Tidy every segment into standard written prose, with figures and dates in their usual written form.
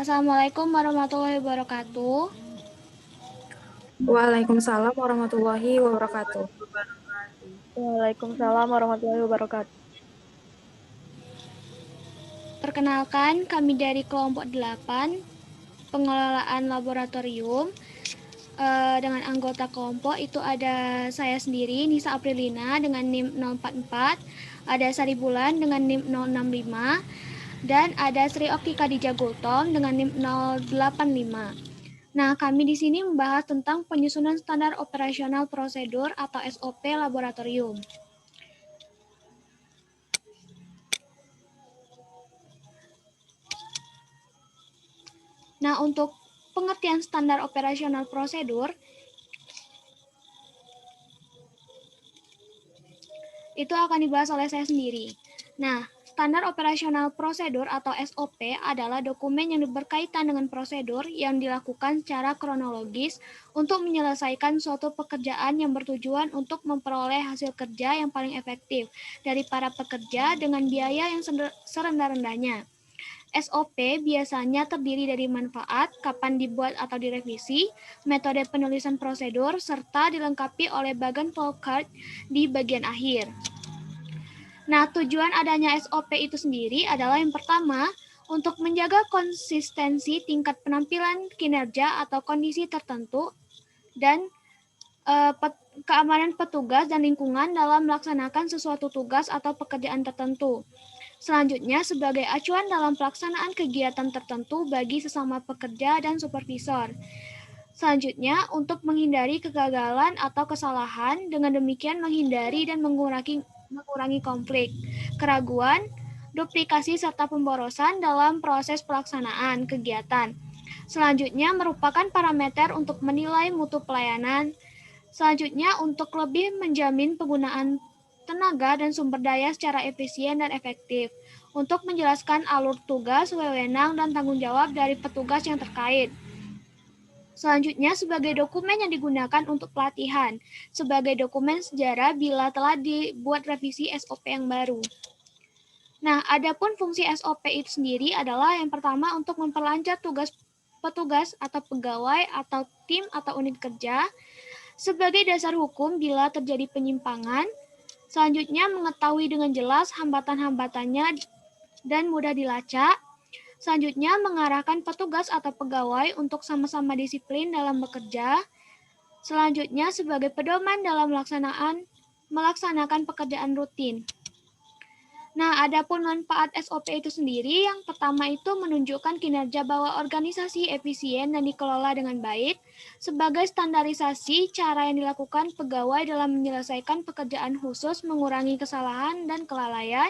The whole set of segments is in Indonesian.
Assalamualaikum warahmatullahi wabarakatuh. Waalaikumsalam warahmatullahi wabarakatuh. Waalaikumsalam warahmatullahi wabarakatuh. Perkenalkan, kami dari kelompok 8, pengelolaan laboratorium. Dengan anggota kelompok itu ada saya sendiri, Nisa Aprilina dengan NIM 044, ada Sari Bulan dengan NIM 065, dan ada Sri Oktika Dija Gultom dengan NIM 085. Nah, kami di sini membahas tentang penyusunan standar operasional prosedur atau SOP laboratorium. Nah, untuk pengertian standar operasional prosedur, itu akan dibahas oleh saya sendiri. Nah, standar operasional prosedur atau SOP adalah dokumen yang berkaitan dengan prosedur yang dilakukan secara kronologis untuk menyelesaikan suatu pekerjaan yang bertujuan untuk memperoleh hasil kerja yang paling efektif dari para pekerja dengan biaya yang serendah-rendahnya. SOP biasanya terdiri dari manfaat, kapan dibuat atau direvisi, metode penulisan prosedur, serta dilengkapi oleh bagian flowchart di bagian akhir. Nah, tujuan adanya SOP itu sendiri adalah yang pertama, untuk menjaga konsistensi tingkat penampilan kinerja atau kondisi tertentu, dan keamanan petugas dan lingkungan dalam melaksanakan sesuatu tugas atau pekerjaan tertentu. Selanjutnya, sebagai acuan dalam pelaksanaan kegiatan tertentu bagi sesama pekerja dan supervisor. Selanjutnya, untuk menghindari kegagalan atau kesalahan, dengan demikian menghindari dan mengurangi konflik, keraguan, duplikasi, serta pemborosan dalam proses pelaksanaan kegiatan. Selanjutnya, merupakan parameter untuk menilai mutu pelayanan. Selanjutnya, untuk lebih menjamin penggunaan tenaga dan sumber daya secara efisien dan efektif, untuk menjelaskan alur tugas, wewenang, dan tanggung jawab dari petugas yang terkait. Selanjutnya, sebagai dokumen yang digunakan untuk pelatihan, sebagai dokumen sejarah bila telah dibuat revisi SOP yang baru. Nah, adapun fungsi SOP itu sendiri adalah yang pertama untuk memperlancar tugas petugas atau pegawai atau tim atau unit kerja, sebagai dasar hukum bila terjadi penyimpangan. Selanjutnya, mengetahui dengan jelas hambatan-hambatannya dan mudah dilacak. Selanjutnya, mengarahkan petugas atau pegawai untuk sama-sama disiplin dalam bekerja. Selanjutnya, sebagai pedoman dalam melaksanakan pekerjaan rutin. Nah, adapun manfaat SOP itu sendiri, yang pertama itu menunjukkan kinerja bahwa organisasi efisien dan dikelola dengan baik, sebagai standarisasi cara yang dilakukan pegawai dalam menyelesaikan pekerjaan khusus, mengurangi kesalahan dan kelalaian,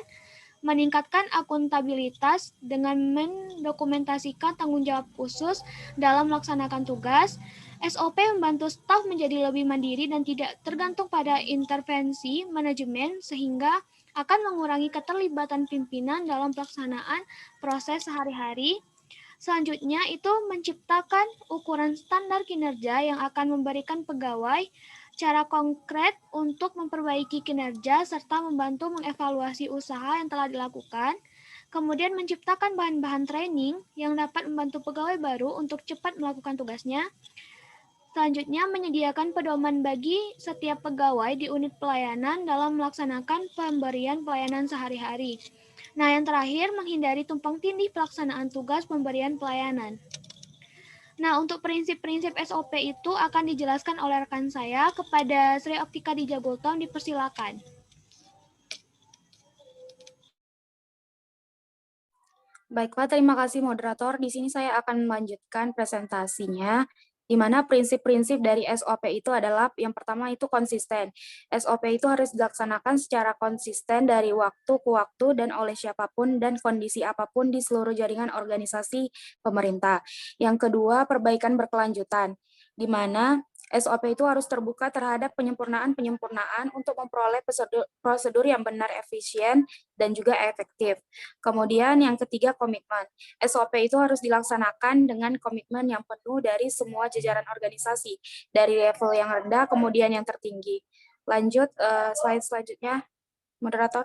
meningkatkan akuntabilitas dengan mendokumentasikan tanggung jawab khusus dalam melaksanakan tugas. SOP membantu staf menjadi lebih mandiri dan tidak tergantung pada intervensi manajemen, sehingga akan mengurangi keterlibatan pimpinan dalam pelaksanaan proses sehari-hari. Selanjutnya itu menciptakan ukuran standar kinerja yang akan memberikan pegawai cara konkret untuk memperbaiki kinerja serta membantu mengevaluasi usaha yang telah dilakukan. Kemudian menciptakan bahan-bahan training yang dapat membantu pegawai baru untuk cepat melakukan tugasnya. Selanjutnya, menyediakan pedoman bagi setiap pegawai di unit pelayanan dalam melaksanakan pemberian pelayanan sehari-hari. Nah, yang terakhir, menghindari tumpang tindih pelaksanaan tugas pemberian pelayanan. Nah, untuk prinsip-prinsip SOP itu akan dijelaskan oleh rekan saya. Kepada Sri Oktika Dija Gultom, dipersilakan. Baiklah, terima kasih moderator. Di sini saya akan melanjutkan presentasinya, di mana prinsip-prinsip dari SOP itu adalah yang pertama itu konsisten. SOP itu harus dilaksanakan secara konsisten dari waktu ke waktu dan oleh siapapun dan kondisi apapun di seluruh jaringan organisasi pemerintah. Yang kedua, perbaikan berkelanjutan, di mana SOP itu harus terbuka terhadap penyempurnaan-penyempurnaan untuk memperoleh prosedur yang benar, efisien, dan juga efektif. Kemudian yang ketiga, komitmen. SOP itu harus dilaksanakan dengan komitmen yang penuh dari semua jajaran organisasi, dari level yang rendah kemudian yang tertinggi. Lanjut, slide selanjutnya, moderator.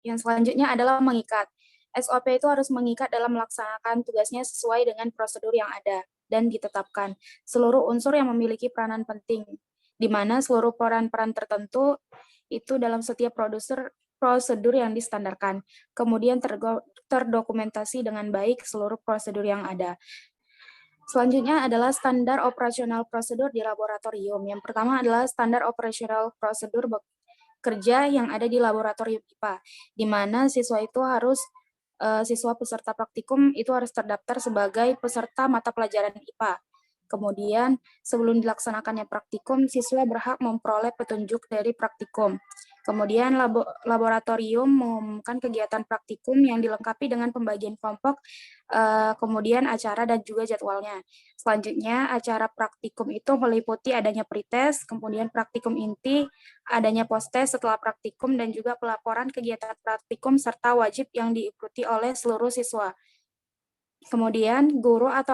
Yang selanjutnya adalah mengikat. SOP itu harus mengikat dalam melaksanakan tugasnya sesuai dengan prosedur yang ada dan ditetapkan. Seluruh unsur yang memiliki peranan penting, di mana seluruh peran-peran tertentu itu dalam setiap prosedur yang distandarkan. Kemudian terdokumentasi dengan baik seluruh prosedur yang ada. Selanjutnya adalah standar operasional prosedur di laboratorium. Yang pertama adalah standar operasional prosedur kerja yang ada di laboratorium IPA, di mana siswa peserta praktikum itu harus terdaftar sebagai peserta mata pelajaran IPA. Kemudian, sebelum dilaksanakannya praktikum, siswa berhak memperoleh petunjuk dari praktikum. Kemudian, laboratorium mengumumkan kegiatan praktikum yang dilengkapi dengan pembagian kelompok, kemudian acara dan juga jadwalnya. Selanjutnya, acara praktikum itu meliputi adanya pretest, kemudian praktikum inti, adanya post-test setelah praktikum, dan juga pelaporan kegiatan praktikum serta wajib yang diikuti oleh seluruh siswa. Kemudian, guru atau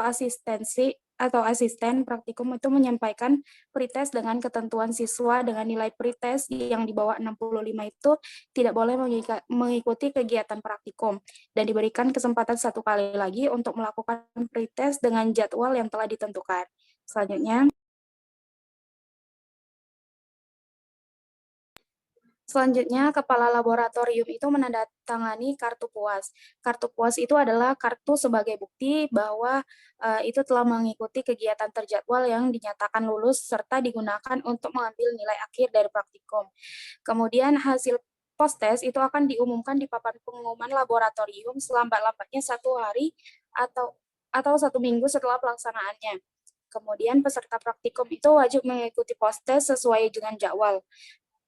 asisten praktikum itu menyampaikan pretest dengan ketentuan siswa dengan nilai pretest yang di bawah 65 itu tidak boleh mengikuti kegiatan praktikum dan diberikan kesempatan 1 kali lagi untuk melakukan pretest dengan jadwal yang telah ditentukan. Selanjutnya, kepala laboratorium itu menandatangani kartu puas. Kartu puas itu adalah kartu sebagai bukti bahwa itu telah mengikuti kegiatan terjadwal yang dinyatakan lulus serta digunakan untuk mengambil nilai akhir dari praktikum. Kemudian hasil post-test itu akan diumumkan di papan pengumuman laboratorium selambat-lambatnya 1 hari atau 1 minggu setelah pelaksanaannya. Kemudian peserta praktikum itu wajib mengikuti post-test sesuai dengan jadwal.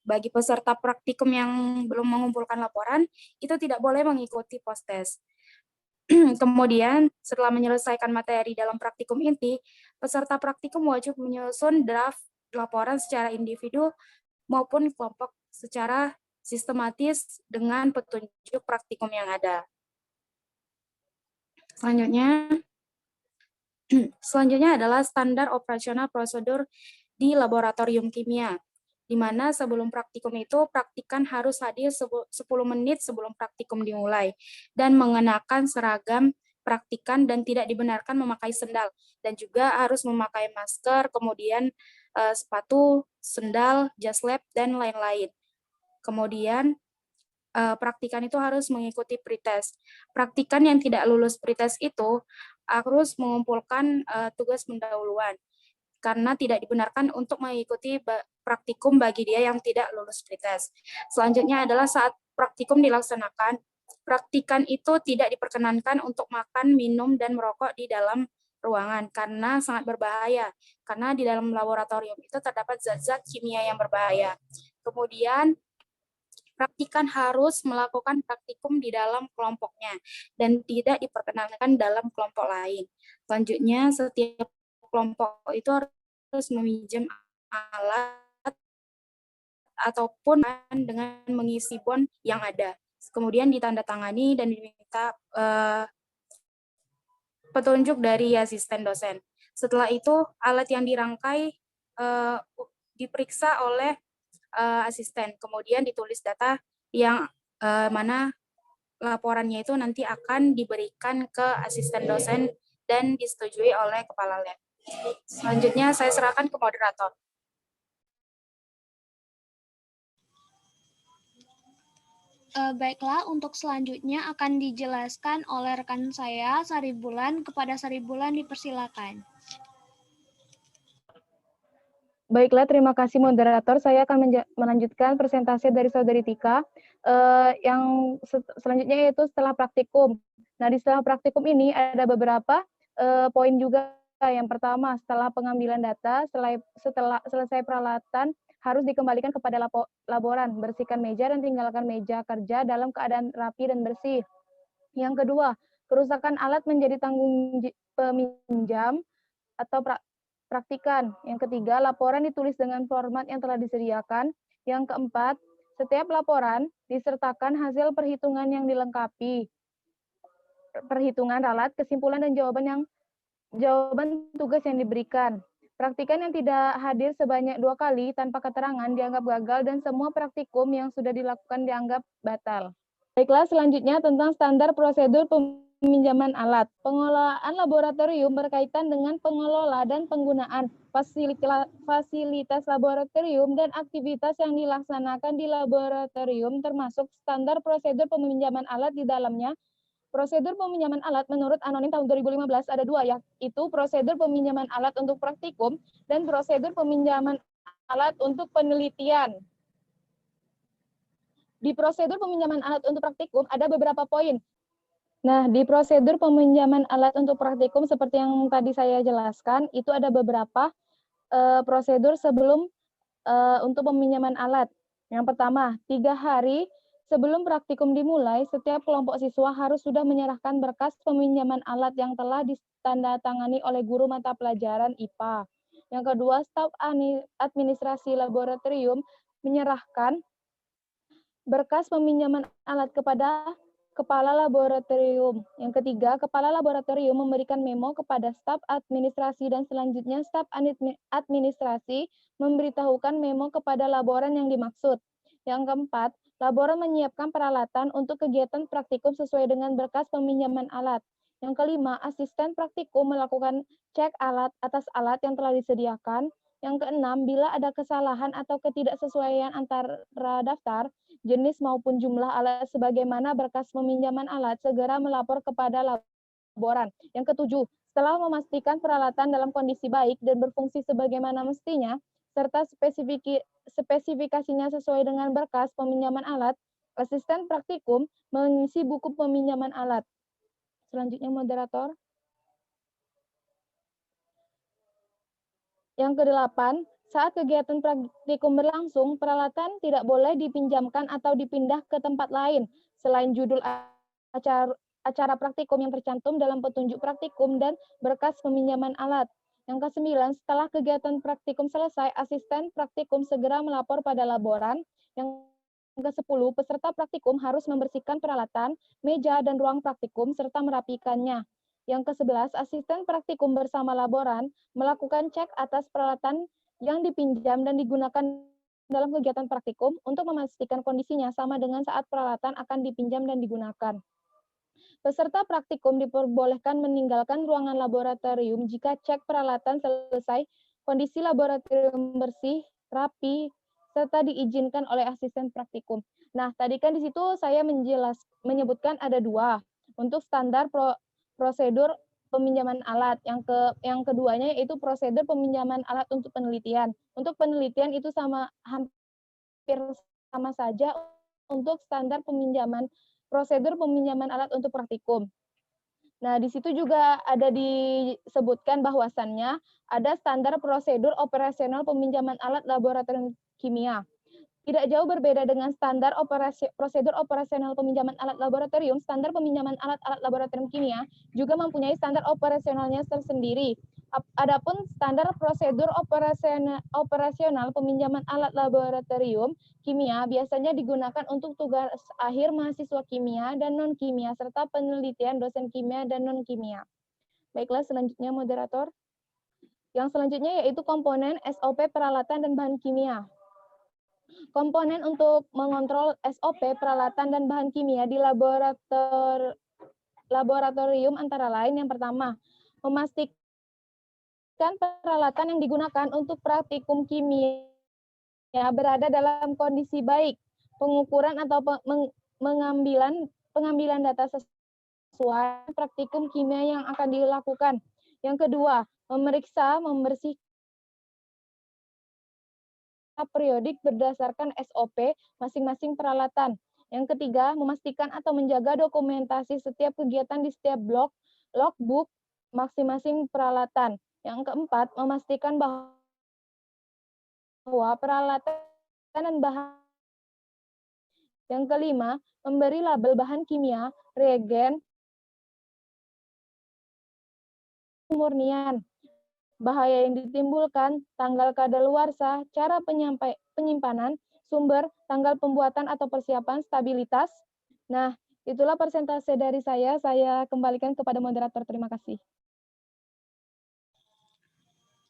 Bagi peserta praktikum yang belum mengumpulkan laporan, itu tidak boleh mengikuti post-test. Kemudian, setelah menyelesaikan materi dalam praktikum inti, peserta praktikum wajib menyusun draft laporan secara individu maupun kelompok secara sistematis dengan petunjuk praktikum yang ada. Selanjutnya adalah standar operasional prosedur di laboratorium kimia, di mana sebelum praktikum itu praktikan harus hadir 10 menit sebelum praktikum dimulai dan mengenakan seragam praktikan dan tidak dibenarkan memakai sendal dan juga harus memakai masker, kemudian sepatu, sendal, jas lab dan lain-lain. Kemudian praktikan itu harus mengikuti pretest. Praktikan yang tidak lulus pretest itu harus mengumpulkan tugas pendahuluan karena tidak dibenarkan untuk mengikuti praktikum bagi dia yang tidak lulus pretest. Selanjutnya adalah saat praktikum dilaksanakan, praktikan itu tidak diperkenankan untuk makan, minum, dan merokok di dalam ruangan karena sangat berbahaya. Karena di dalam laboratorium itu terdapat zat-zat kimia yang berbahaya. Kemudian, praktikan harus melakukan praktikum di dalam kelompoknya dan tidak diperkenankan dalam kelompok lain. Selanjutnya, setiap kelompok itu harus meminjam alat ataupun dengan mengisi bon yang ada. Kemudian ditandatangani dan diminta petunjuk dari asisten dosen. Setelah itu, alat yang dirangkai diperiksa oleh asisten, kemudian ditulis data yang mana laporannya itu nanti akan diberikan ke asisten dosen dan disetujui oleh kepala lab. Selanjutnya saya serahkan ke moderator. Baiklah, untuk selanjutnya akan dijelaskan oleh rekan saya, Sari Bulan. Kepada Sari Bulan dipersilakan. Baiklah, terima kasih moderator. Saya akan melanjutkan presentasi dari Saudari Tika. Yang selanjutnya yaitu setelah praktikum. Nah, di setelah praktikum ini ada beberapa poin juga. Yang pertama, setelah pengambilan data, setelah selesai peralatan, harus dikembalikan kepada laboran, bersihkan meja dan tinggalkan meja kerja dalam keadaan rapi dan bersih. Yang kedua, kerusakan alat menjadi tanggung peminjam atau praktikan. Yang ketiga, laporan ditulis dengan format yang telah disediakan. Yang keempat, setiap laporan disertakan hasil perhitungan yang dilengkapi, perhitungan ralat, kesimpulan, dan jawaban tugas yang diberikan. Praktikan yang tidak hadir sebanyak 2 kali tanpa keterangan dianggap gagal dan semua praktikum yang sudah dilakukan dianggap batal. Baiklah, selanjutnya tentang standar prosedur peminjaman alat. Pengelolaan laboratorium berkaitan dengan pengelola dan penggunaan fasilitas laboratorium dan aktivitas yang dilaksanakan di laboratorium termasuk standar prosedur peminjaman alat di dalamnya. Prosedur peminjaman alat menurut Anonim tahun 2015 ada dua, yaitu prosedur peminjaman alat untuk praktikum dan prosedur peminjaman alat untuk penelitian. Di prosedur peminjaman alat untuk praktikum ada beberapa poin. Nah, di prosedur peminjaman alat untuk praktikum seperti yang tadi saya jelaskan, itu ada beberapa prosedur sebelum untuk peminjaman alat. Yang pertama, 3 hari sebelum praktikum dimulai, setiap kelompok siswa harus sudah menyerahkan berkas peminjaman alat yang telah ditandatangani oleh guru mata pelajaran IPA. Yang kedua, staf administrasi laboratorium menyerahkan berkas peminjaman alat kepada kepala laboratorium. Yang ketiga, kepala laboratorium memberikan memo kepada staf administrasi dan selanjutnya staf administrasi memberitahukan memo kepada laboran yang dimaksud. Yang keempat, laboran menyiapkan peralatan untuk kegiatan praktikum sesuai dengan berkas peminjaman alat. Yang kelima, asisten praktikum melakukan cek alat atas alat yang telah disediakan. Yang keenam, bila ada kesalahan atau ketidaksesuaian antara daftar, jenis maupun jumlah alat sebagaimana berkas peminjaman alat, segera melapor kepada laboran. Yang ketujuh, setelah memastikan peralatan dalam kondisi baik dan berfungsi sebagaimana mestinya, serta spesifikasinya sesuai dengan berkas peminjaman alat, asisten praktikum mengisi buku peminjaman alat. Selanjutnya, moderator. Yang kedelapan, saat kegiatan praktikum berlangsung, peralatan tidak boleh dipinjamkan atau dipindah ke tempat lain selain judul acara praktikum yang tercantum dalam petunjuk praktikum dan berkas peminjaman alat. Yang kesembilan, setelah kegiatan praktikum selesai, asisten praktikum segera melapor pada laboran. Yang ke-10, peserta praktikum harus membersihkan peralatan, meja, dan ruang praktikum serta merapikannya. Yang ke-11, asisten praktikum bersama laboran melakukan cek atas peralatan yang dipinjam dan digunakan dalam kegiatan praktikum untuk memastikan kondisinya sama dengan saat peralatan akan dipinjam dan digunakan. Peserta praktikum diperbolehkan meninggalkan ruangan laboratorium jika cek peralatan selesai, kondisi laboratorium bersih, rapi, serta diizinkan oleh asisten praktikum. Nah, tadi kan di situ saya menyebutkan ada dua untuk standar prosedur peminjaman alat. Yang keduanya yaitu prosedur peminjaman alat untuk penelitian. Untuk penelitian itu hampir sama saja untuk standar prosedur peminjaman alat untuk praktikum. Nah, di situ juga ada disebutkan bahwasannya ada standar prosedur operasional peminjaman alat laboratorium kimia. Tidak jauh berbeda dengan standar prosedur operasional peminjaman alat laboratorium, standar peminjaman alat-alat laboratorium kimia juga mempunyai standar operasionalnya tersendiri. Adapun standar prosedur operasional peminjaman alat laboratorium kimia biasanya digunakan untuk tugas akhir mahasiswa kimia dan non-kimia, serta penelitian dosen kimia dan non-kimia. Baiklah, selanjutnya moderator. Yang selanjutnya yaitu komponen SOP peralatan dan bahan kimia. Komponen untuk mengontrol SOP peralatan dan bahan kimia di laboratorium antara lain yang pertama, memastikan peralatan yang digunakan untuk praktikum kimia berada dalam kondisi baik, pengukuran atau pengambilan data sesuai praktikum kimia yang akan dilakukan. Yang kedua, memeriksa, membersihkan periodik berdasarkan SOP masing-masing peralatan. Yang ketiga, memastikan atau menjaga dokumentasi setiap kegiatan di setiap logbook masing-masing peralatan. Yang keempat, memastikan bahwa peralatan dan bahan. Yang kelima, memberi label bahan kimia, reagen, pemurnian, bahaya yang ditimbulkan, tanggal kadaluarsa, cara penyimpanan, sumber, tanggal pembuatan atau persiapan, stabilitas. Nah, itulah persentase dari saya. Saya kembalikan kepada moderator. Terima kasih.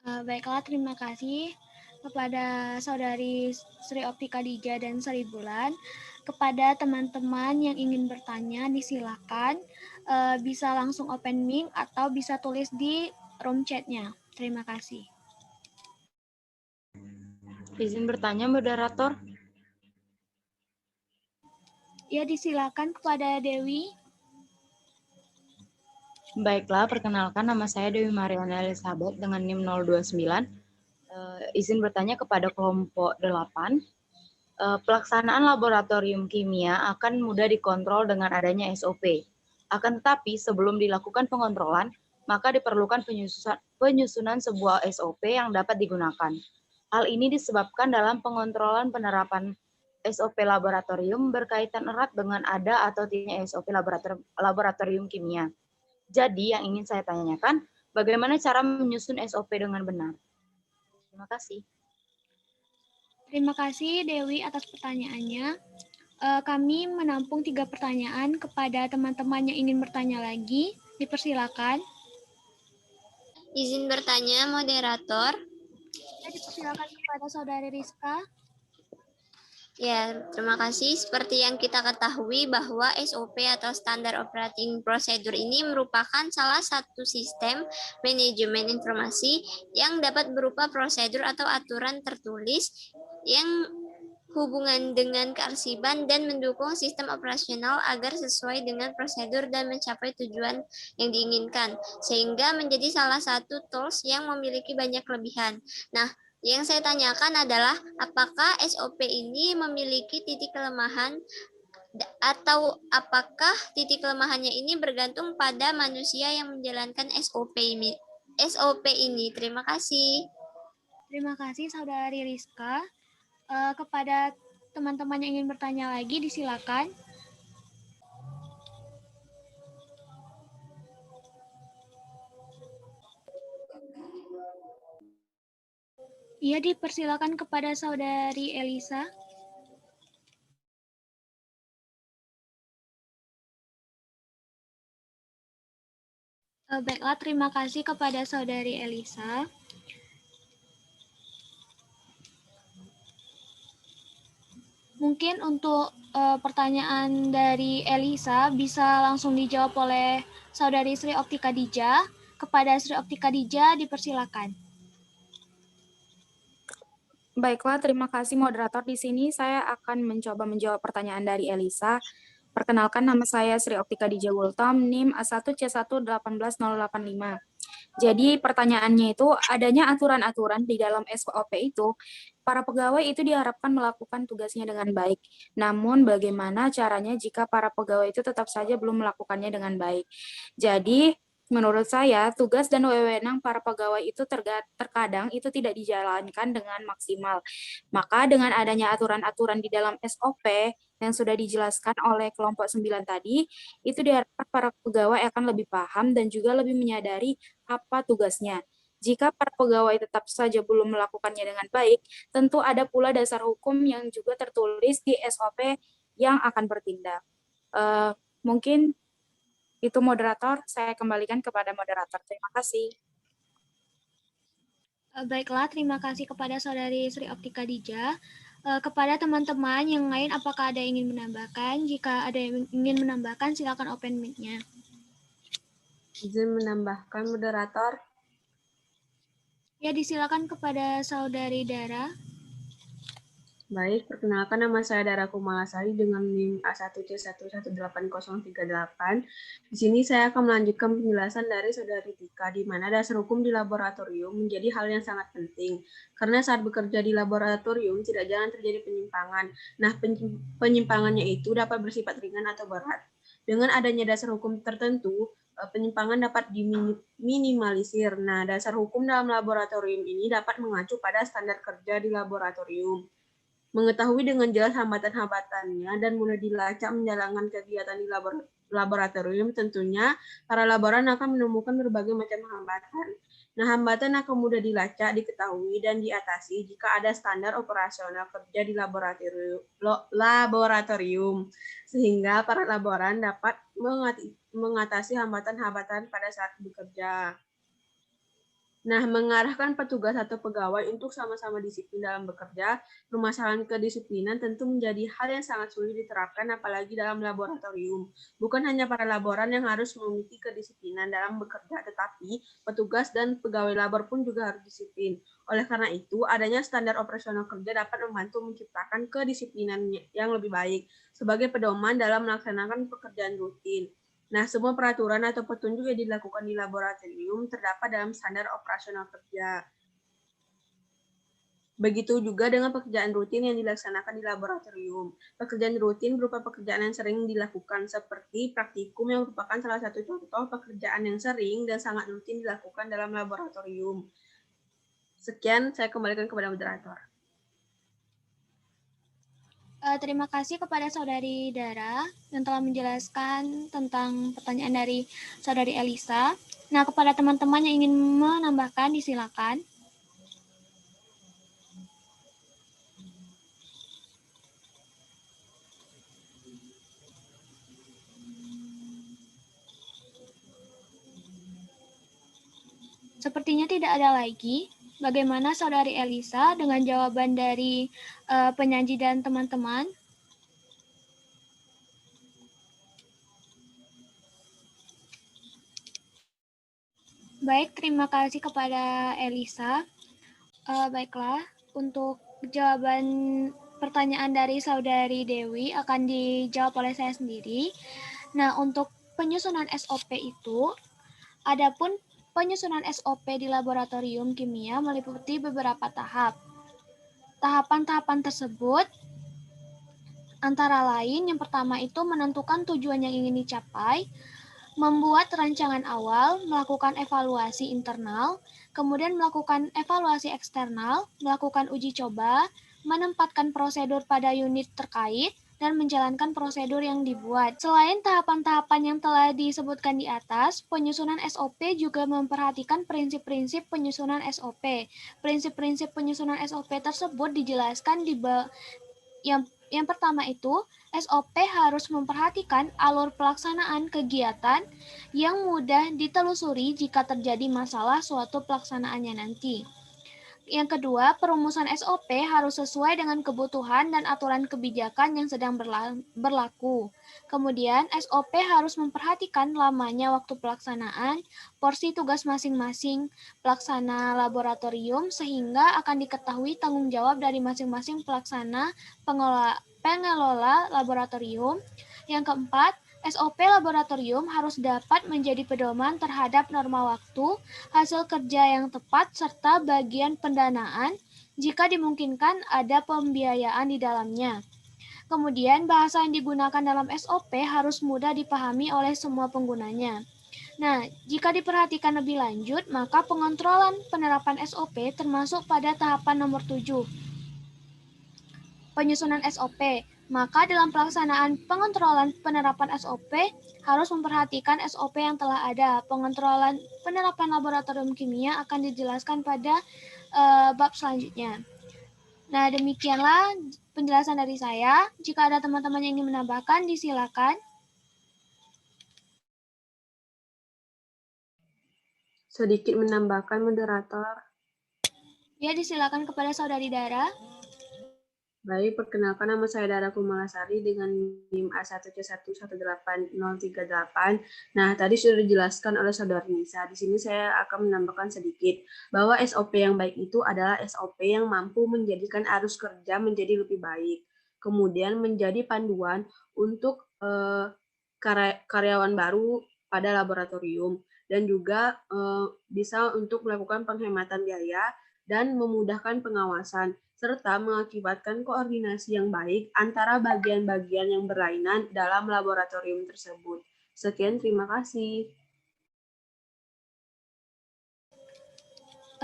Baiklah, terima kasih. kepada Saudari Sri Optika Dija dan Sri Bulan. Kepada teman-teman yang ingin bertanya, disilakan bisa langsung open mic atau bisa tulis di room chat-nya. Terima kasih. Izin bertanya, moderator. Ya, disilakan kepada Dewi. Baiklah, perkenalkan nama saya Dewi Mariana Elizabeth dengan NIM 029. Izin bertanya kepada kelompok 8. Pelaksanaan laboratorium kimia akan mudah dikontrol dengan adanya SOP. Akan tetapi, sebelum dilakukan pengontrolan, maka diperlukan penyusunan sebuah SOP yang dapat digunakan. Hal ini disebabkan dalam pengontrolan penerapan SOP laboratorium berkaitan erat dengan ada atau tidaknya SOP laboratorium kimia. Jadi, yang ingin saya tanyakan, bagaimana cara menyusun SOP dengan benar? Terima kasih. Terima kasih Dewi atas pertanyaannya. Kami menampung 3 pertanyaan. Kepada teman-teman yang ingin bertanya lagi, dipersilakan. Izin bertanya, moderator. Ya, dipersilakan kepada Saudari Rizka. Ya, terima kasih. Seperti yang kita ketahui bahwa SOP atau Standard Operating Procedure ini merupakan salah satu sistem manajemen informasi yang dapat berupa prosedur atau aturan tertulis yang hubungan dengan kearsipan dan mendukung sistem operasional agar sesuai dengan prosedur dan mencapai tujuan yang diinginkan, sehingga menjadi salah satu tools yang memiliki banyak kelebihan. Nah, yang saya tanyakan adalah apakah SOP ini memiliki titik kelemahan atau apakah titik kelemahannya ini bergantung pada manusia yang menjalankan SOP ini. Terima kasih. Terima kasih Saudari Rizka. Kepada teman-teman yang ingin bertanya lagi, disilakan. Iya, dipersilakan kepada Saudari Elisa. Baiklah, terima kasih kepada Saudari Elisa. Mungkin untuk pertanyaan dari Elisa bisa langsung dijawab oleh Saudari Sri Optika Dija. Kepada Sri Optika Dija, dipersilakan. Baiklah, terima kasih moderator. Di sini saya akan mencoba menjawab pertanyaan dari Elisa. Perkenalkan, nama saya Sri Optika Dija Gultom, NIM A1C1181085. Jadi pertanyaannya itu, adanya aturan-aturan di dalam SOP itu, para pegawai itu diharapkan melakukan tugasnya dengan baik. Namun bagaimana caranya jika para pegawai itu tetap saja belum melakukannya dengan baik? Jadi menurut saya, tugas dan wewenang para pegawai itu terkadang itu tidak dijalankan dengan maksimal. Maka dengan adanya aturan-aturan di dalam SOP yang sudah dijelaskan oleh kelompok 9 tadi, itu diharapkan para pegawai akan lebih paham dan juga lebih menyadari apa tugasnya. Jika para pegawai tetap saja belum melakukannya dengan baik, tentu ada pula dasar hukum yang juga tertulis di SOP yang akan bertindak. Mungkin itu moderator, saya kembalikan kepada moderator. Terima kasih. Baiklah, terima kasih kepada Saudari Sri Optika Dija. Kepada teman-teman yang lain, apakah ada yang ingin menambahkan? Jika ada yang ingin menambahkan, silakan open mic-nya. Izin menambahkan, moderator. Ya, disilakan kepada Saudari Dara. Baik, perkenalkan nama saya Dara Kumalasari dengan NIM A1C1181038. Di sini saya akan melanjutkan penjelasan dari Saudari Tika, di mana dasar hukum di laboratorium menjadi hal yang sangat penting. Karena saat bekerja di laboratorium tidak jarang terjadi penyimpangan. Nah, penyimpangannya itu dapat bersifat ringan atau berat. Dengan adanya dasar hukum tertentu, penyimpangan dapat diminimalisir. Nah, dasar hukum dalam laboratorium ini dapat mengacu pada standar kerja di laboratorium. Mengetahui dengan jelas hambatan-hambatannya dan mudah dilacak menjalankan kegiatan di laboratorium, tentunya para laboran akan menemukan berbagai macam hambatan. Nah, hambatan akan mudah dilacak, diketahui, dan diatasi jika ada standar operasional kerja di laboratorium, sehingga para laboran dapat mengatasi hambatan-hambatan pada saat bekerja. Nah, mengarahkan petugas atau pegawai untuk sama-sama disiplin dalam bekerja, permasalahan kedisiplinan tentu menjadi hal yang sangat sulit diterapkan apalagi dalam laboratorium. Bukan hanya para laboran yang harus memiliki kedisiplinan dalam bekerja, tetapi petugas dan pegawai labor pun juga harus disiplin. Oleh karena itu, adanya standar operasional kerja dapat membantu menciptakan kedisiplinan yang lebih baik sebagai pedoman dalam melaksanakan pekerjaan rutin. Nah, semua peraturan atau petunjuk yang dilakukan di laboratorium terdapat dalam standar operasional kerja. Begitu juga dengan pekerjaan rutin yang dilaksanakan di laboratorium. Pekerjaan rutin berupa pekerjaan yang sering dilakukan seperti praktikum yang merupakan salah satu contoh pekerjaan yang sering dan sangat rutin dilakukan dalam laboratorium. Sekian, saya kembalikan kepada moderator. Terima kasih kepada Saudari Dara yang telah menjelaskan tentang pertanyaan dari Saudari Elisa. Nah, kepada teman-teman yang ingin menambahkan, disilakan. Sepertinya tidak ada lagi. Bagaimana Saudari Elisa dengan jawaban dari penyaji dan teman-teman? Baik, terima kasih kepada Elisa. Baiklah, untuk jawaban pertanyaan dari Saudari Dewi akan dijawab oleh saya sendiri. Nah, untuk penyusunan SOP itu, adapun penyusunan SOP di laboratorium kimia meliputi beberapa tahap. Tahapan-tahapan tersebut antara lain yang pertama itu menentukan tujuan yang ingin dicapai, membuat rancangan awal, melakukan evaluasi internal, kemudian melakukan evaluasi eksternal, melakukan uji coba, menempatkan prosedur pada unit terkait, dan menjalankan prosedur yang dibuat. Selain tahapan-tahapan yang telah disebutkan di atas, penyusunan SOP juga memperhatikan prinsip-prinsip penyusunan SOP. Prinsip-prinsip penyusunan SOP tersebut dijelaskan di yang pertama itu, SOP harus memperhatikan alur pelaksanaan kegiatan yang mudah ditelusuri jika terjadi masalah suatu pelaksanaannya nanti. Yang kedua, perumusan SOP harus sesuai dengan kebutuhan dan aturan kebijakan yang sedang berlaku. Kemudian, SOP harus memperhatikan lamanya waktu pelaksanaan, porsi tugas masing-masing pelaksana laboratorium, sehingga akan diketahui tanggung jawab dari masing-masing pelaksana pengelola laboratorium. Yang keempat, SOP laboratorium harus dapat menjadi pedoman terhadap norma waktu, hasil kerja yang tepat, serta bagian pendanaan jika dimungkinkan ada pembiayaan di dalamnya. Kemudian, bahasa yang digunakan dalam SOP harus mudah dipahami oleh semua penggunanya. Nah, jika diperhatikan lebih lanjut, maka pengontrolan penerapan SOP termasuk pada tahapan nomor 7. Penyusunan SOP. Maka dalam pelaksanaan pengontrolan penerapan SOP harus memperhatikan SOP yang telah ada. Pengontrolan penerapan laboratorium kimia akan dijelaskan pada bab selanjutnya. Nah, demikianlah penjelasan dari saya. Jika ada teman-teman yang ingin menambahkan, disilakan. Sedikit menambahkan moderator. Ya, disilakan kepada Saudari Dara. Baik, perkenalkan nama saya Dara Kumalasari dengan NIM A1C1181038. Nah, tadi sudah dijelaskan oleh Saudari Nisa. Di sini saya akan menambahkan sedikit bahwa SOP yang baik itu adalah SOP yang mampu menjadikan arus kerja menjadi lebih baik. Kemudian menjadi panduan untuk karyawan baru pada laboratorium dan juga bisa untuk melakukan penghematan biaya dan memudahkan pengawasan serta mengakibatkan koordinasi yang baik antara bagian-bagian yang berlainan dalam laboratorium tersebut. Sekian, terima kasih.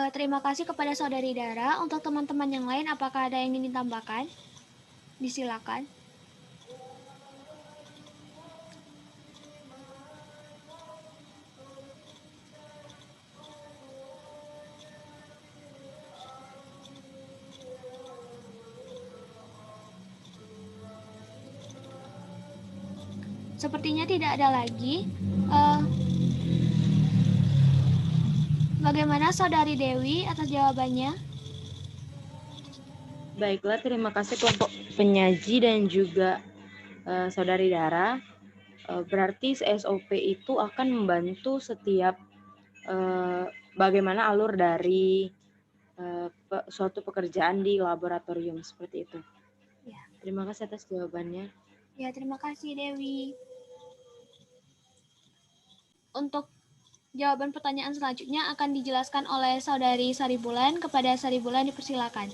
Terima kasih kepada Saudari Dara. Untuk teman-teman yang lain, apakah ada yang ingin ditambahkan? Disilakan. Sepertinya tidak ada lagi. Bagaimana Saudari Dewi atas jawabannya? Baiklah, terima kasih kelompok penyaji dan juga Saudari Dara. Berarti SOP itu akan membantu setiap bagaimana alur dari suatu pekerjaan di laboratorium seperti itu. Ya. Terima kasih atas jawabannya. Ya, terima kasih Dewi. Untuk jawaban pertanyaan selanjutnya akan dijelaskan oleh Saudari Saribulan. Kepada Saribulan dipersilakan.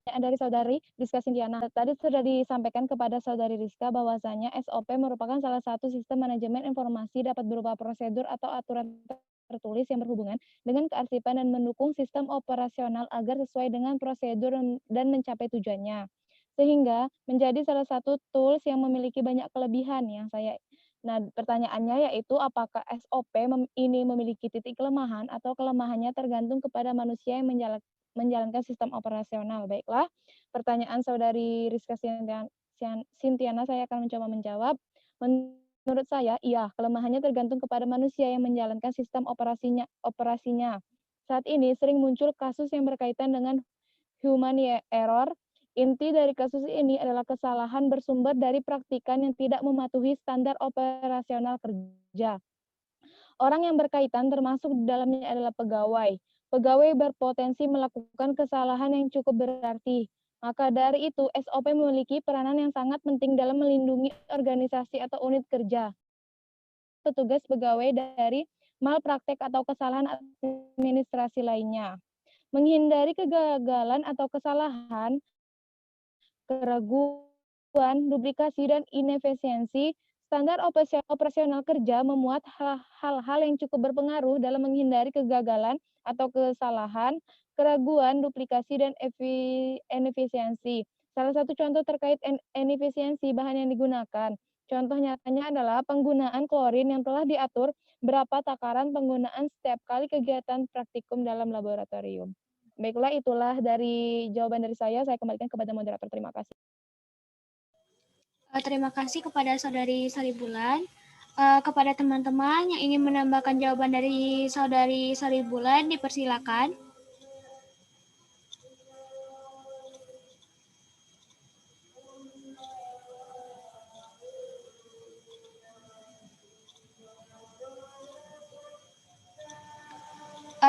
Dari Saudari Rizka Sintiana. Tadi sudah disampaikan kepada Saudari Rizka bahwasanya SOP merupakan salah satu sistem manajemen informasi dapat berupa prosedur atau aturan tertulis yang berhubungan dengan kearsipan dan mendukung sistem operasional agar sesuai dengan prosedur dan mencapai tujuannya. Sehingga menjadi salah satu tools yang memiliki banyak kelebihan yang saya. Nah, pertanyaannya yaitu apakah SOP ini memiliki titik kelemahan atau kelemahannya tergantung kepada manusia yang menjalankan sistem operasional. Baiklah, pertanyaan Saudari Rizka Sintiana saya akan mencoba menjawab. Menurut saya, iya, kelemahannya tergantung kepada manusia yang menjalankan sistem operasinya. Saat ini sering muncul kasus yang berkaitan dengan human error. Inti dari kasus ini adalah kesalahan bersumber dari praktikan yang tidak mematuhi standar operasional kerja. Orang yang berkaitan termasuk di dalamnya adalah pegawai. Pegawai berpotensi melakukan kesalahan yang cukup berarti. Maka dari itu, SOP memiliki peranan yang sangat penting dalam melindungi organisasi atau unit kerja. Petugas pegawai dari malpraktek atau kesalahan administrasi lainnya. Menghindari kegagalan atau kesalahan, keraguan, duplikasi, dan inefisiensi, standar operasional kerja memuat hal-hal yang cukup berpengaruh dalam menghindari kegagalan atau kesalahan, keraguan, duplikasi, dan inefisiensi. Salah satu contoh terkait inefisiensi bahan yang digunakan. Contoh nyatanya adalah penggunaan klorin yang telah diatur berapa takaran penggunaan setiap kali kegiatan praktikum dalam laboratorium. Baiklah, itulah dari jawaban dari saya kembalikan kepada moderator. Terima kasih. Terima kasih kepada Saudari Saribulan. Kepada teman-teman yang ingin menambahkan jawaban dari Saudari Saribulan, dipersilakan.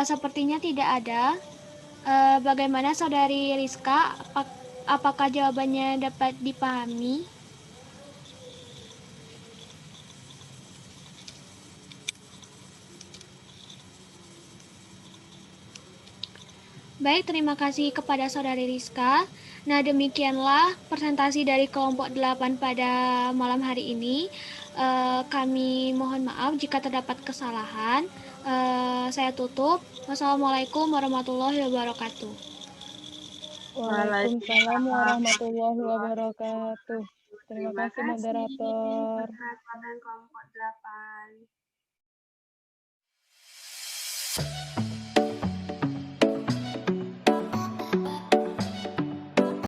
Sepertinya tidak ada. Bagaimana Saudari Rizka? Apakah jawabannya dapat dipahami? Baik, terima kasih kepada Saudari Rizka. Nah, demikianlah presentasi dari kelompok 8 pada malam hari ini. Kami mohon maaf jika terdapat kesalahan. Saya tutup. Wassalamualaikum warahmatullahi wabarakatuh. Waalaikumsalam warahmatullahi wabarakatuh. Terima kasih moderator. Kepada kelompok 8.